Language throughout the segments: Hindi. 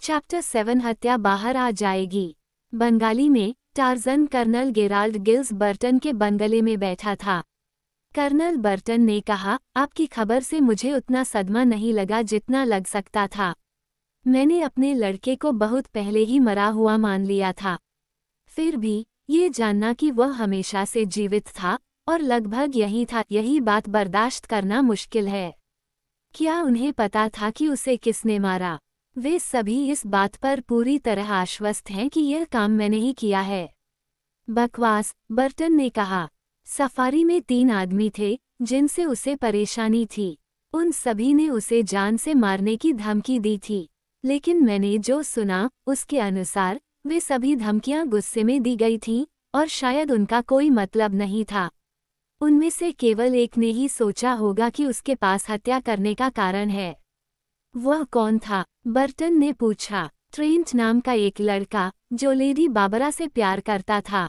चैप्टर 7 हत्या बाहर आ जाएगी। बंगाली में Tarzan colonel Gerald Gills Burton के बंगले में बैठा था। कर्नल बर्टन ने कहा, आपकी खबर से मुझे उतना सदमा नहीं लगा जितना लग सकता था। मैंने अपने लड़के को बहुत पहले ही मरा हुआ मान लिया था। फिर भी ये जानना कि वह हमेशा से जीवित था और लगभग यही था, यही बात बर्दाश्त करना मुश्किल है। क्या उन्हें पता था कि उसे किसने मारा? वे सभी इस बात पर पूरी तरह आश्वस्त हैं कि यह काम मैंने ही किया है। बकवास, बर्टन ने कहा। सफारी में 3 आदमी थे जिनसे उसे परेशानी थी। उन सभी ने उसे जान से मारने की धमकी दी थी, लेकिन मैंने जो सुना उसके अनुसार वे सभी धमकियां गुस्से में दी गई थीं और शायद उनका कोई मतलब नहीं था। उनमें से केवल एक ने ही सोचा होगा कि उसके पास हत्या करने का कारण है। वह कौन था? बर्टन ने पूछा। ट्रेंट नाम का एक लड़का जो लेडी बाबरा से प्यार करता था।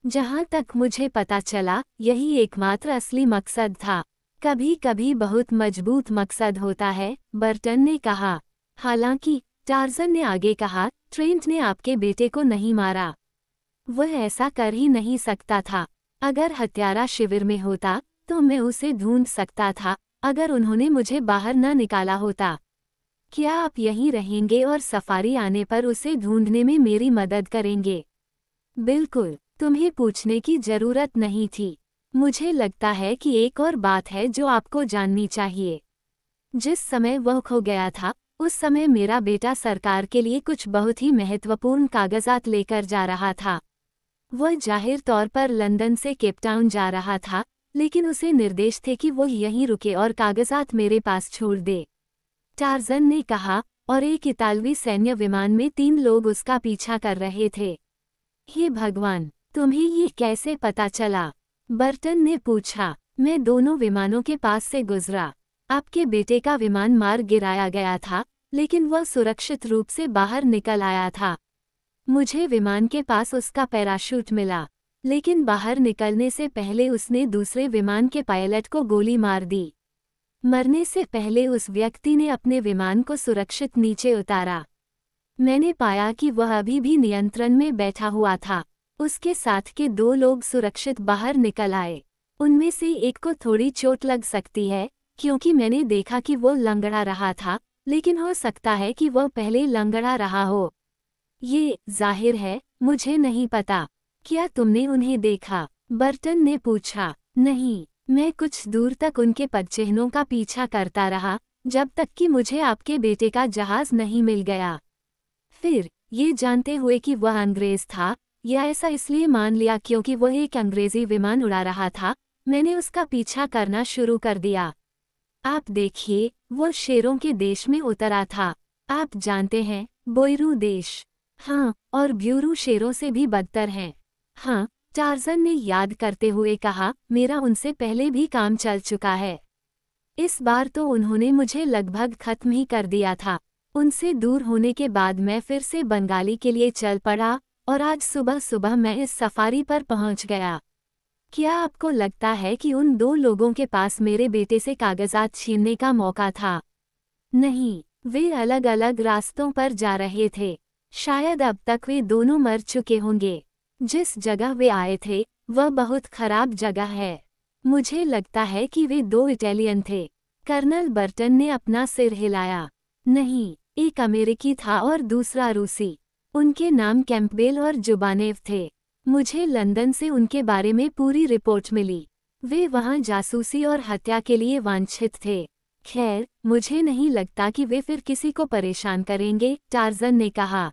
जहां तक मुझे पता चला यही एकमात्र असली मकसद था। कभी कभी बहुत मजबूत मकसद होता है, बर्टन ने कहा। हालांकि, टार्जन ने आगे कहा, ट्रेंट ने आपके बेटे को नहीं मारा। वह ऐसा कर ही नहीं सकता था। अगर हत्यारा शिविर में होता तो मैं उसे ढूंढ सकता था, अगर उन्होंने मुझे बाहर न निकाला होता। क्या आप यहीं रहेंगे और सफारी आने पर उसे ढूंढने में मेरी मदद करेंगे? बिल्कुल, तुम्हें पूछने की जरूरत नहीं थी। मुझे लगता है कि एक और बात है जो आपको जाननी चाहिए। जिस समय वह खो गया था, उस समय मेरा बेटा सरकार के लिए कुछ बहुत ही महत्वपूर्ण कागजात लेकर जा रहा था। वह जाहिर तौर पर लंदन से केपटाउन जा रहा था, लेकिन उसे निर्देश थे कि वह यहीं रुके और कागजात मेरे पास छोड़ दे। टार्जन ने कहा, और एक इतालवी सैन्य विमान में 3 लोग उसका पीछा कर रहे थे। हे भगवान, तुम्हें ये कैसे पता चला? बर्टन ने पूछा। मैं दोनों विमानों के पास से गुजरा। आपके बेटे का विमान मार गिराया गया था, लेकिन वह सुरक्षित रूप से बाहर निकल आया था। मुझे विमान के पास उसका पैराशूट मिला, लेकिन बाहर निकलने से पहले उसने दूसरे विमान के पायलट को गोली मार दी। मरने से पहले उस व्यक्ति ने अपने विमान को सुरक्षित नीचे उतारा। मैंने पाया कि वह अभी भी नियंत्रण में बैठा हुआ था। उसके साथ के 2 लोग सुरक्षित बाहर निकल आए। उनमें से एक को थोड़ी चोट लग सकती है, क्योंकि मैंने देखा कि वो लंगड़ा रहा था, लेकिन हो सकता है कि वह पहले लंगड़ा रहा हो। ये जाहिर है, मुझे नहीं पता। क्या तुमने उन्हें देखा? बर्टन ने पूछा। नहीं, मैं कुछ दूर तक उनके पदचिह्नों का पीछा करता रहा, जब तक कि मुझे आपके बेटे का जहाज नहीं मिल गया। फिर, ये जानते हुए कि वह अंग्रेज था, या ऐसा इसलिए मान लिया क्योंकि वह एक अंग्रेजी विमान उड़ा रहा था, मैंने उसका पीछा करना शुरू कर दिया। आप देखिए, वो शेरों के देश में उतरा था। आप जानते हैं, बोयरू देश। हाँ, और ब्यूरू शेरों से भी बदतर हैं। हाँ, टार्जन ने याद करते हुए कहा, मेरा उनसे पहले भी काम चल चुका है। इस बार तो उन्होंने मुझे लगभग खत्म ही कर दिया था। उनसे दूर होने के बाद मैं फिर से बंगाली के लिए चल पड़ा, और आज सुबह सुबह मैं इस सफारी पर पहुंच गया। क्या आपको लगता है कि उन 2 लोगों के पास मेरे बेटे से कागजात छीनने का मौका था? नहीं, वे अलग अलग रास्तों पर जा रहे थे। शायद अब तक वे दोनों मर चुके होंगे। जिस जगह वे आए थे, वह बहुत खराब जगह है। मुझे लगता है कि वे 2 इटालियन थे। कर्नल बर्टन ने अपना सिर हिलाया। नहीं, एक अमेरिकी था और दूसरा रूसी। उनके नाम कैंपबेल और जुबानेव थे। मुझे लंदन से उनके बारे में पूरी रिपोर्ट मिली। वे वहां जासूसी और हत्या के लिए वांछित थे। खैर, मुझे नहीं लगता कि वे फिर किसी को परेशान करेंगे, टार्जन ने कहा।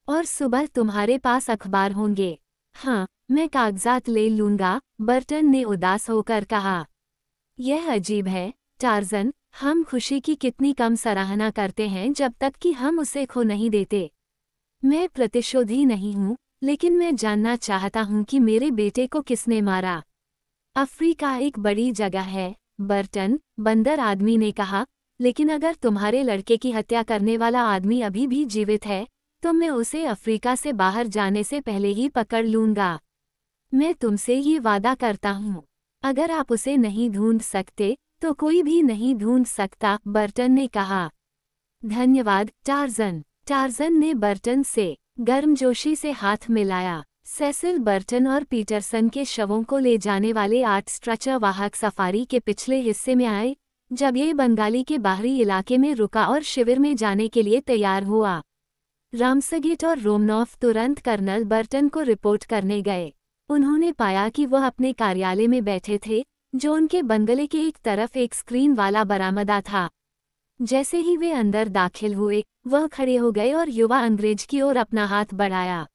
और सुबह तुम्हारे पास अखबार होंगे। हाँ, मैं कागजात ले लूंगा, बर्टन ने उदास होकर कहा। यह अजीब है, टार्जन, हम खुशी की कितनी कम सराहना करते हैं जब तक कि हम उसे खो नहीं देते। मैं प्रतिशोधी नहीं हूँ, लेकिन मैं जानना चाहता हूँ कि मेरे बेटे को किसने मारा। अफ्रीका एक बड़ी जगह है, बर्टन, बंदर आदमी ने कहा, लेकिन अगर तुम्हारे लड़के की हत्या करने वाला आदमी अभी भी जीवित है, तो मैं उसे अफ्रीका से बाहर जाने से पहले ही पकड़ लूंगा। मैं तुमसे ये वादा करता हूँ। अगर आप उसे नहीं ढूंढ सकते, तो कोई भी नहीं ढूंढ सकता, बर्टन ने कहा। धन्यवाद, टार्जन। टार्जन ने बर्टन से गर्मजोशी से हाथ मिलाया। सेसिल बर्टन और पीटरसन के शवों को ले जाने वाले 8 स्ट्रेचर वाहक सफारी के पिछले हिस्से में आए जब ये बंगाली के बाहरी इलाके में रुका और शिविर में जाने के लिए तैयार हुआ। रामसगीट और रोमनॉफ तुरंत कर्नल बर्टन को रिपोर्ट करने गए। उन्होंने पाया कि वह अपने कार्यालय में बैठे थे, जो उनके बंगले के एक तरफ एक स्क्रीन वाला बरामदा था। जैसे ही वे अंदर दाखिल हुए, वह खड़े हो गए और युवा अंग्रेज की ओर अपना हाथ बढ़ाया।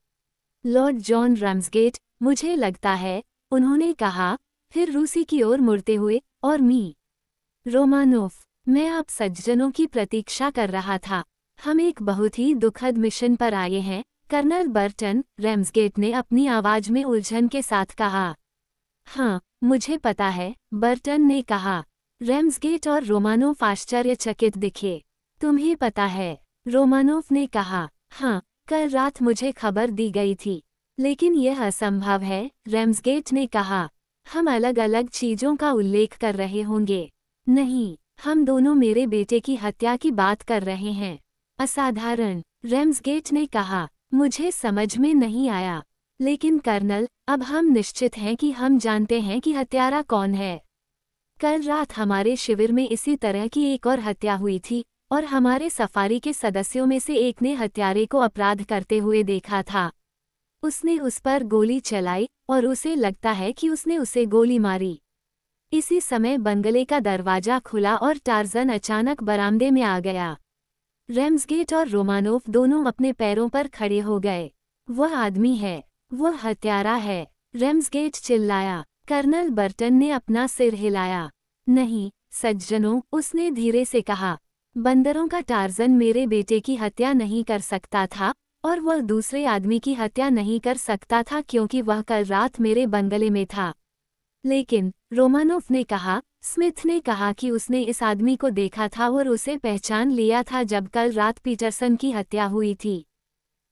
लॉर्ड जॉन रम्सगेट, मुझे लगता है, उन्होंने कहा, फिर रूसी की ओर मुड़ते हुए, और मी रोमानोफ, मैं आप सज्जनों की प्रतीक्षा कर रहा था। हम एक बहुत ही दुखद मिशन पर आए हैं, कर्नल बर्टन, रम्सगेट ने अपनी आवाज में उलझन के साथ कहा। हाँ, मुझे पता है, बर्टन ने कहा। रम्सगेट और रोमानोफ आश्चर्यचकित दिखे। तुम्हें पता है, रोमानोफ ने कहा। हाँ, कल रात मुझे खबर दी गई थी, लेकिन यह असंभव है, रम्सगेट ने कहा। हम अलग अलग चीजों का उल्लेख कर रहे होंगे। नहीं, हम दोनों मेरे बेटे की हत्या की बात कर रहे हैं। असाधारण, रम्सगेट ने कहा। मुझे समझ में नहीं आया। लेकिन कर्नल, अब हम निश्चित हैं कि हम जानते हैं कि हत्यारा कौन है। कल रात हमारे शिविर में इसी तरह की एक और हत्या हुई थी, और हमारे सफारी के सदस्यों में से एक ने हत्यारे को अपराध करते हुए देखा था। उसने उस पर गोली चलाई, और उसे लगता है कि उसने उसे गोली मारी। इसी समय बंगले का दरवाजा खुला और टार्जन अचानक बरामदे में आ गया। रम्सगेट और रोमानोफ दोनों अपने पैरों पर खड़े हो गए। वह आदमी है, वह हत्यारा है, रम्सगेट चिल्लाया। कर्नल बर्टन ने अपना सिर हिलाया। नहीं, सज्जनों, उसने धीरे से कहा। बंदरों का टार्जन मेरे बेटे की हत्या नहीं कर सकता था, और वह दूसरे आदमी की हत्या नहीं कर सकता था क्योंकि वह कल रात मेरे बंगले में था। लेकिन, रोमानोफ ने कहा, स्मिथ ने कहा कि उसने इस आदमी को देखा था और उसे पहचान लिया था जब कल रात पीटरसन की हत्या हुई थी।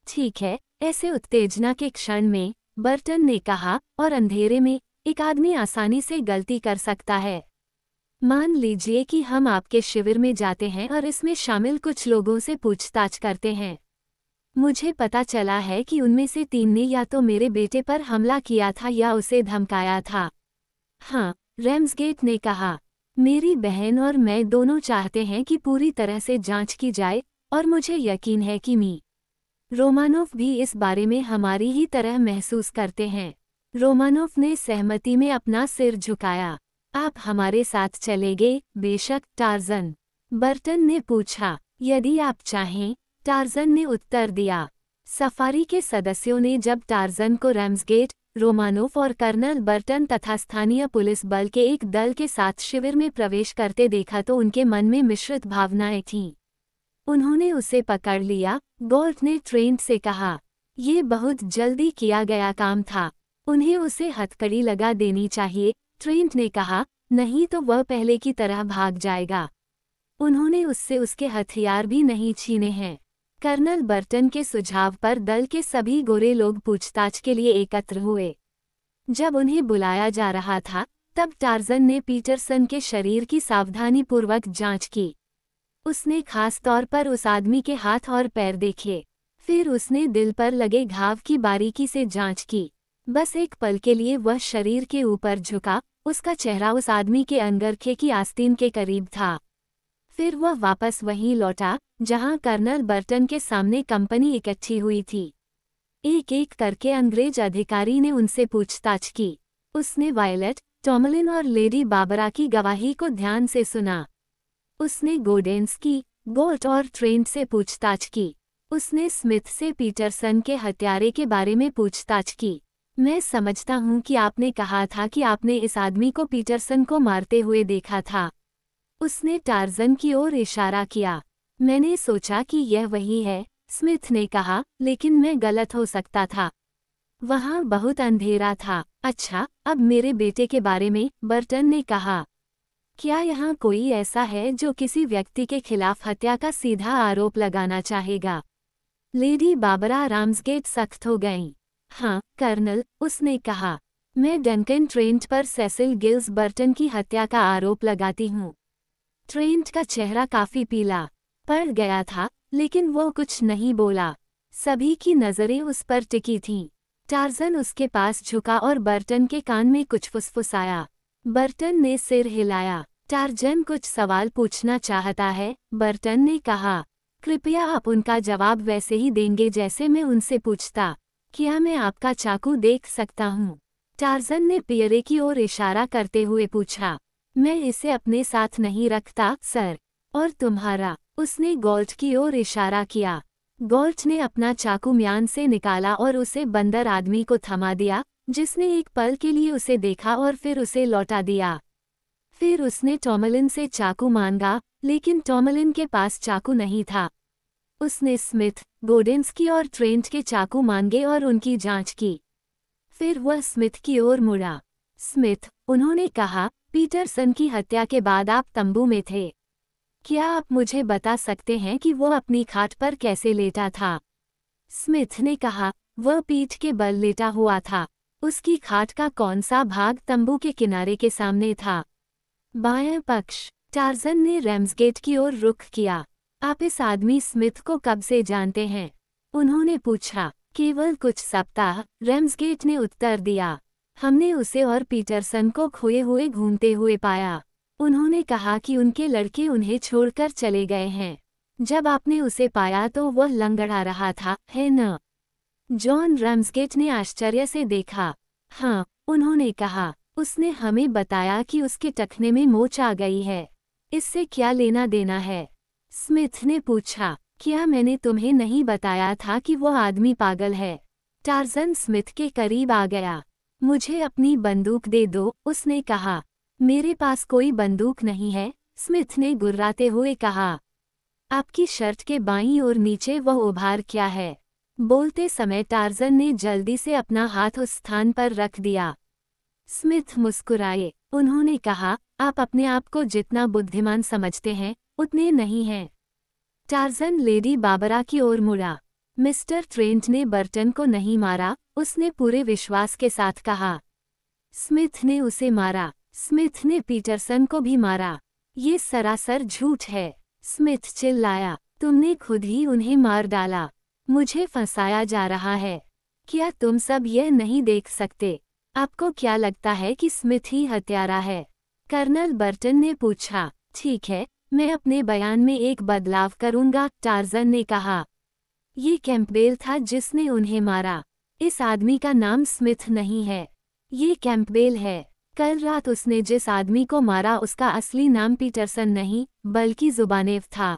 ठीक है, ऐसे उत्तेजना के क्षण में, बर्टन ने कहा, और अंधेरे में, एक आदमी आसानी से गलती कर सकता है। मान लीजिए कि हम आपके शिविर में जाते हैं और इसमें शामिल कुछ लोगों से पूछताछ करते हैं। मुझे पता चला है कि उनमें से 3 ने या तो मेरे बेटे पर हमला किया था या उसे धमकाया था। हाँ, रम्सगेट ने कहा। मेरी बहन और मैं दोनों चाहते हैं कि पूरी तरह से जांच की जाए, और मुझे यकीन है कि मी रोमानोफ भी इस बारे में हमारी ही तरह महसूस करते हैं। रोमानोफ ने सहमति में अपना सिर झुकाया। आप हमारे साथ चलेंगे? बेशक, टार्जन, बर्टन ने पूछा। यदि आप चाहें, टार्जन ने उत्तर दिया। सफारी के सदस्यों ने जब टार्जन को रम्सगेट, रोमानोफ और कर्नल बर्टन तथा स्थानीय पुलिस बल के एक दल के साथ शिविर में प्रवेश करते देखा तो उनके मन में मिश्रित भावनाएं थीं। उन्होंने उसे पकड़ लिया, गॉल्ट ने ट्रेंट से कहा। ये बहुत जल्दी किया गया काम था। उन्हें उसे हथकड़ी लगा देनी चाहिए, ट्रेंट ने कहा, नहीं तो वह पहले की तरह भाग जाएगा। उन्होंने उससे उसके हथियार भी नहीं छीने हैं। कर्नल बर्टन के सुझाव पर दल के सभी गोरे लोग पूछताछ के लिए एकत्र हुए। जब उन्हें बुलाया जा रहा था, तब टार्जन ने पीटरसन के शरीर की सावधानीपूर्वक जांच की। उसने खास तौर पर उस आदमी के हाथ और पैर देखे। फिर उसने दिल पर लगे घाव की बारीकी से जांच की। बस एक पल के लिए वह शरीर के ऊपर झुका, उसका चेहरा उस आदमी के अंगरखे की आस्तीन के करीब था। फिर वह वापस वहीं लौटा, जहां कर्नल बर्टन के सामने कंपनी इकट्ठी हुई थी। एक एक करके अंग्रेज अधिकारी ने उनसे पूछताछ की। उसने वायलेट, टॉमलिन और लेडी बाबरा की गवाही को ध्यान से सुना। उसने गोडेंस्की, गॉल्ट और ट्रेंट से पूछताछ की। उसने स्मिथ से पीटरसन के हत्यारे के बारे में पूछताछ की। मैं समझता हूं कि आपने कहा था कि आपने इस आदमी को पीटरसन को मारते हुए देखा था। उसने टार्जन की ओर इशारा किया। मैंने सोचा कि यह वही है, स्मिथ ने कहा, लेकिन मैं गलत हो सकता था। वहां बहुत अंधेरा था। अच्छा, अब मेरे बेटे के बारे में, बर्टन ने कहा। क्या यहाँ कोई ऐसा है जो किसी व्यक्ति के खिलाफ हत्या का सीधा आरोप लगाना चाहेगा? लेडी बाबरा राम्सगेट सख्त हो गईं। हाँ, कर्नल, उसने कहा। मैं डंकन ट्रेंट पर सेसिल गिल्स बर्टन की हत्या का आरोप लगाती हूँ। ट्रेंट का चेहरा काफी पीला पड़ गया था, लेकिन वो कुछ नहीं बोला। सभी की नजरें उस पर टिकी थीं। टार्ज़न उसके पास झुका और बर्टन के कान में कुछ फुसफुसाया। बर्टन ने सिर हिलाया। टार्ज़न कुछ सवाल पूछना चाहता है, बर्टन ने कहा। कृपया आप उनका जवाब वैसे ही देंगे जैसे मैं उनसे पूछता। क्या मैं आपका चाकू देख सकता हूँ? टार्ज़न ने पियरे की ओर इशारा करते हुए पूछा। मैं इसे अपने साथ नहीं रखता, सर। और तुम्हारा? उसने गॉल्ट की ओर इशारा किया। गॉल्ट ने अपना चाकू म्यान से निकाला और उसे बंदर आदमी को थमा दिया, जिसने एक पल के लिए उसे देखा और फिर उसे लौटा दिया। फिर उसने टॉमलिन से चाकू मांगा, लेकिन टॉमलिन के पास चाकू नहीं था। उसने स्मिथ, गोडेंस्की और ट्रेंट के चाकू मांगे और उनकी जांच की। फिर वह स्मिथ की ओर मुड़ा। स्मिथ, उन्होंने कहा, पीटरसन की हत्या के बाद आप तंबू में थे। क्या आप मुझे बता सकते हैं कि वो अपनी खाट पर कैसे लेटा था? स्मिथ ने कहा, वह पीठ के बल लेटा हुआ था। उसकी खाट का कौन सा भाग तंबू के किनारे के सामने था? बाएं पक्ष। टार्ज़न ने रैम्सगेट की ओर रुख किया। आप इस आदमी स्मिथ को कब से जानते हैं? उन्होंने पूछा। केवल कुछ सप्ताह, रैम्सगेट ने उत्तर दिया। हमने उसे और पीटरसन को खोए हुए घूमते हुए पाया। उन्होंने कहा कि उनके लड़के उन्हें छोड़कर चले गए हैं। जब आपने उसे पाया तो वह लंगड़ा रहा था, है न? जॉन रैम्सगेट ने आश्चर्य से देखा। हाँ, उन्होंने कहा। उसने हमें बताया कि उसके टखने में मोच आ गई है। इससे क्या लेना देना है? स्मिथ ने पूछा। क्या मैंने तुम्हें नहीं बताया था कि वह आदमी पागल है? टार्ज़न स्मिथ के करीब आ गया। मुझे अपनी बंदूक दे दो, उसने कहा। मेरे पास कोई बंदूक नहीं है, स्मिथ ने गुर्राते हुए कहा। आपकी शर्ट के बाईं ओर नीचे वह उभार क्या है? बोलते समय टार्ज़न ने जल्दी से अपना हाथ उस स्थान पर रख दिया। स्मिथ मुस्कुराए। उन्होंने कहा, आप अपने आप को जितना बुद्धिमान समझते हैं, उतने नहीं हैं। टार्ज़न लेडी बाबरा की ओर मुड़ा। मिस्टर ट्रेंट ने बर्टन को नहीं मारा, उसने पूरे विश्वास के साथ कहा। स्मिथ ने उसे मारा। स्मिथ ने पीटरसन को भी मारा। ये सरासर झूठ है, स्मिथ चिल्लाया। तुमने खुद ही उन्हें मार डाला। मुझे फंसाया जा रहा है। क्या तुम सब यह नहीं देख सकते? आपको क्या लगता है कि स्मिथ ही हत्यारा है? कर्नल बर्टन ने पूछा। ठीक है, मैं अपने बयान में एक बदलाव करूंगा, टार्ज़न ने कहा। ये कैंपबेल था जिसने उन्हें मारा। इस आदमी का नाम स्मिथ नहीं है, ये कैंपबेल है। कल रात उसने जिस आदमी को मारा उसका असली नाम पीटरसन नहीं, बल्कि जुबानेव था।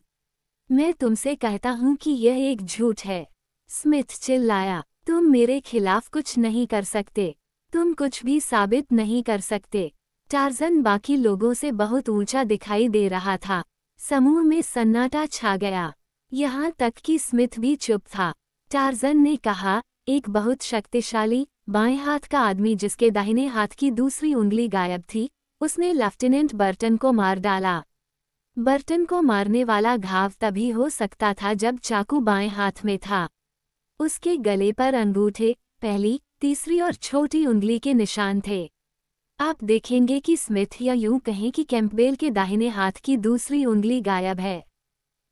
मैं तुमसे कहता हूँ कि यह एक झूठ है, स्मिथ चिल्लाया। तुम मेरे खिलाफ कुछ नहीं कर सकते। तुम कुछ भी साबित नहीं कर सकते। टार्ज़न बाकी लोगों से बहुत ऊंचा दिखाई दे रहा था। समूह में सन्नाटा छा गया। यहाँ तक कि स्मिथ भी चुप था। टार्ज़न ने कहा, एक बहुत शक्तिशाली, बाएं हाथ का आदमी जिसके दाहिने हाथ की दूसरी उंगली गायब थी, उसने लेफ्टिनेंट बर्टन को मार डाला। बर्टन को मारने वाला घाव तभी हो सकता था जब चाकू बाएं हाथ में था। उसके गले पर अंगूठे, पहली, तीसरी और छोटी उंगली के निशान थे। आप देखेंगे कि स्मिथ या यूं कहें कि कैंपबेल के दाहिने हाथ की दूसरी उंगली गायब है।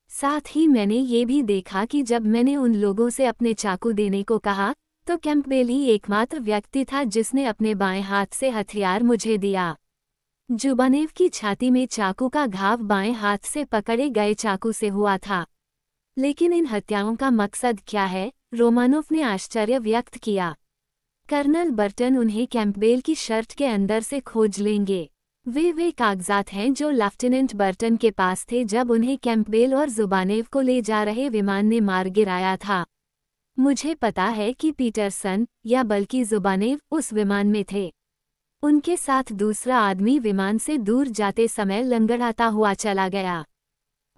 साथ ही मैंने ये भी देखा कि जब मैंने उन लोगों से अपने चाकू देने को कहा, तो कैंपबेल ही एकमात्र व्यक्ति था जिसने अपने बाएं हाथ से हथियार मुझे दिया। जुबानेव की छाती में चाकू का घाव बाएं हाथ से पकड़े गए चाकू से हुआ था। लेकिन इन हत्याओं का मकसद क्या है? रोमानोफ ने आश्चर्य व्यक्त किया। कर्नल बर्टन उन्हें कैंपबेल की शर्ट के अंदर से खोज लेंगे। वे कागजात हैं जो लेफ्टिनेंट बर्टन के पास थे जब उन्हें कैंपबेल और जुबानेव को ले जा रहे विमान ने मार गिराया था। मुझे पता है कि पीटरसन, या बल्कि जुबानेव, उस विमान में थे। उनके साथ दूसरा आदमी विमान से दूर जाते समय लंगड़ाता हुआ चला गया।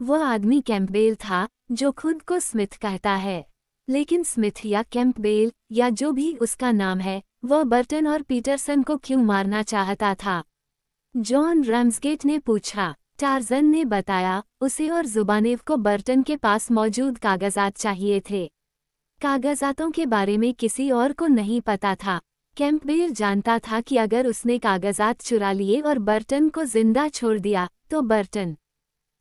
वह आदमी कैंपबेल था, जो खुद को स्मिथ कहता है। लेकिन स्मिथ या कैंपबेल, या जो भी उसका नाम है, वह बर्टन और पीटरसन को क्यों मारना चाहता था? जॉन रैम्सगेट ने पूछा। टार्ज़न ने बताया, उसे और जुबानेव को बर्टन के पास मौजूद कागजात चाहिए थे। कागजातों के बारे में किसी और को नहीं पता था। कैंपबेल जानता था कि अगर उसने कागजात चुरा लिए और बर्टन को जिंदा छोड़ दिया, तो बर्टन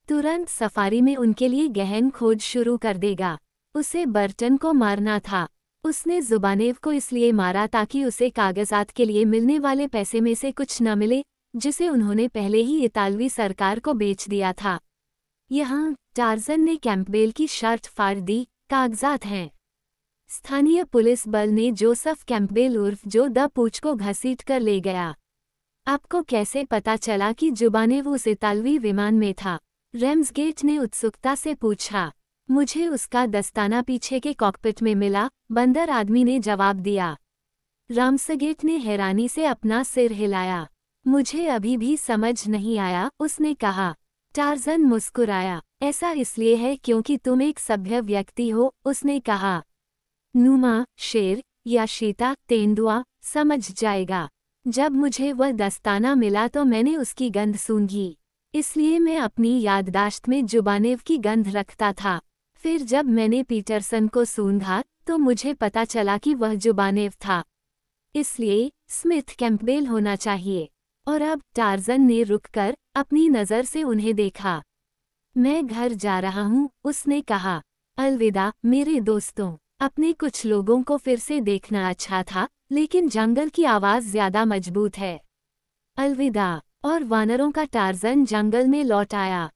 तुरंत सफारी में उनके लिए गहन खोज शुरू कर देगा। उसे बर्टन को मारना था। उसने जुबानेव को इसलिए मारा ताकि उसे कागजात के लिए मिलने वाले पैसे में से कुछ न मिले, जिसे उन्होंने पहले ही इतालवी सरकार को बेच दिया था। यहाँ टार्जन ने कैंपबेल की शर्त फाड़ दी, कागजात हैं। स्थानीय पुलिस बल ने जोसेफ कैंपबेल उर्फ जो द पूछ को घसीट कर ले गया। आपको कैसे पता चला कि जुबानेव उस इतालवी विमान में था? रेम्सगेट ने उत्सुकता से पूछा। मुझे उसका दस्ताना पीछे के कॉकपिट में मिला, बंदर आदमी ने जवाब दिया। रामसगेट ने हैरानी से अपना सिर हिलाया। मुझे अभी भी समझ नहीं आया, उसने कहा। टार्जन मुस्कुराया। ऐसा इसलिए है क्योंकि तुम एक सभ्य व्यक्ति हो, उसने कहा। नुमा, शेर या शीता तेंदुआ समझ जाएगा। जब मुझे वह दस्ताना मिला तो मैंने उसकी गंध सूंघी, इसलिए मैं अपनी याददाश्त में जुबानेव की गंध रखता था। फिर जब मैंने पीटरसन को सूंघा तो मुझे पता चला कि वह जुबानेव था। इसलिए स्मिथ कैंपबेल होना चाहिए। और अब टार्जन ने रुककर अपनी नज़र से उन्हें देखा। मैं घर जा रहा हूँ, उसने कहा। अलविदा मेरे दोस्तों। अपने कुछ लोगों को फिर से देखना अच्छा था, लेकिन जंगल की आवाज़ ज़्यादा मजबूत है। अलविदा। और वानरों का टार्जन जंगल में लौट आया।